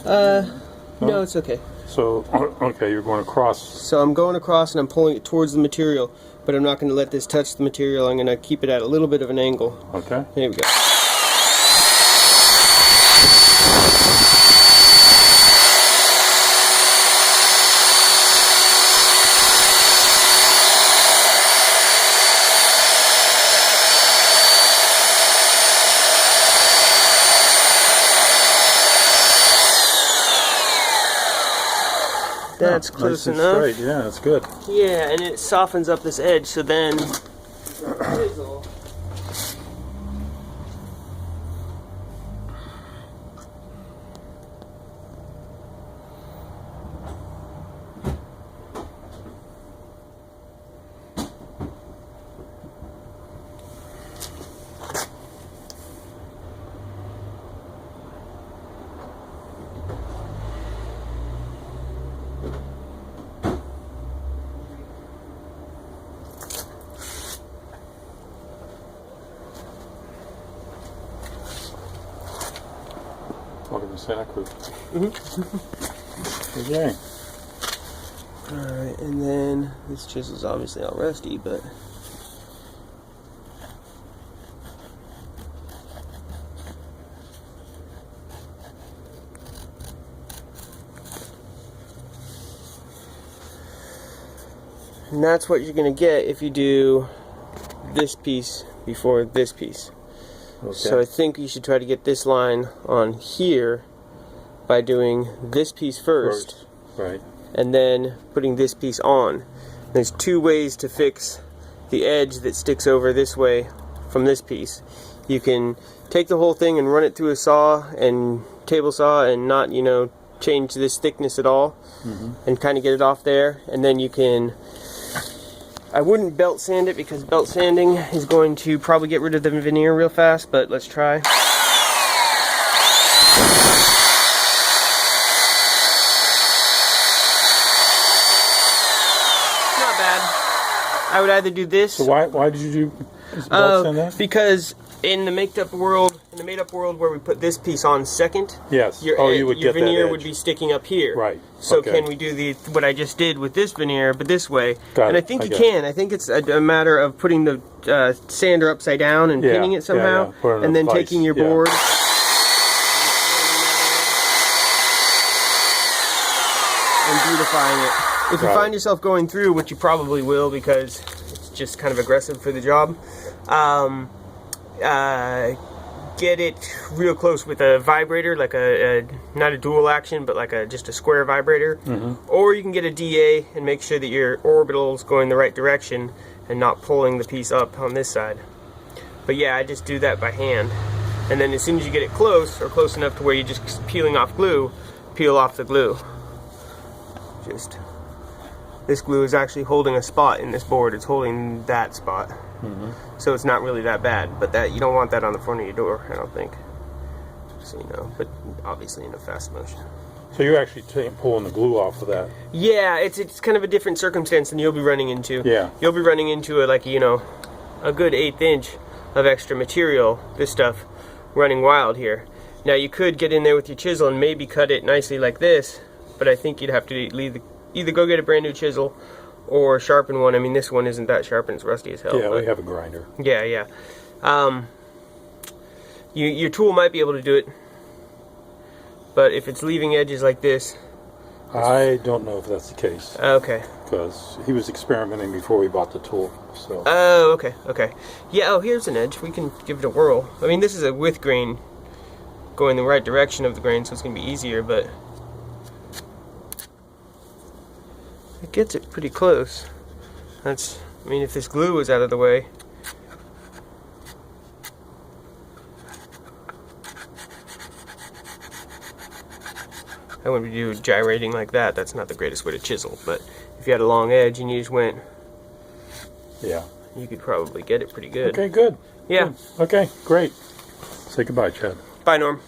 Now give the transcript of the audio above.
No, it's okay. So, okay, you're going across. So I'm going across and I'm pulling it towards the material, but I'm not going to let this touch the material. I'm going to keep it at a little bit of an angle. Okay. Here we go. That's close nice enough. Straight. Yeah, that's good. Yeah, and it softens up this edge, so then chisel. Welcome to Santa Cruz. Mm-hmm. Okay. Alright, and then this chisel's obviously all rusty, but and that's what you're going to get if you do this piece before this piece. Okay. So I think you should try to get this line on here by doing this piece first. Right. And then putting this piece on. There's two ways to fix the edge that sticks over this way from this piece. You can take the whole thing and run it through a saw and table saw and not, you know, change this thickness at all, and kind of get it off there. And then you can, I wouldn't belt sand it because belt sanding is going to probably get rid of the veneer real fast, but let's try. Not bad. I would either do this. So why did you do belt sand that? Because in the made-up world where we put this piece on second, yes. your veneer would be sticking up here. Right. So okay. Can we do what I just did with this veneer, but this way? Got and it. I think you can. I think it's a matter of putting the sander upside down and pinning it somehow, and then taking your board. And beautifying it. If you find yourself going through, which you probably will because it's just kind of aggressive for the job, get it real close with a vibrator, like not a dual action, but like just a square vibrator. Or you can get a DA and make sure that your orbital's going the right direction and not pulling the piece up on this side. But yeah, I just do that by hand. And then as soon as you get it close, or close enough to where you're just peeling off glue, peel off the glue. This glue is actually holding a spot in this board. It's holding that spot. So it's not really that bad, but that you don't want that on the front of your door, I don't think. So you know, but obviously in a fast motion. So you're actually pulling the glue off of that? Yeah, it's kind of a different circumstance than you'll be running into. Yeah. You'll be running into a good 1/8 inch of extra material, this stuff, running wild here. Now you could get in there with your chisel and maybe cut it nicely like this, but I think you'd have to either go get a brand new chisel or sharpen one. I mean, this one isn't that sharp and it's rusty as hell. Yeah, we have a grinder. Yeah, yeah. Your tool might be able to do it, but if it's leaving edges like this... I don't know if that's the case. Okay. Because he was experimenting before we bought the tool, so... Oh, okay, okay. Yeah, oh, here's an edge. We can give it a whirl. I mean, this is a width grain going the right direction of the grain, so it's going to be easier, but... it gets it pretty close. I mean, if this glue was out of the way. I wouldn't do gyrating like that. That's not the greatest way to chisel, but if you had a long edge and you just went, yeah, you could probably get it pretty good. Okay, good. Yeah. Good. Okay, great. Say goodbye, Chad. Bye, Norm.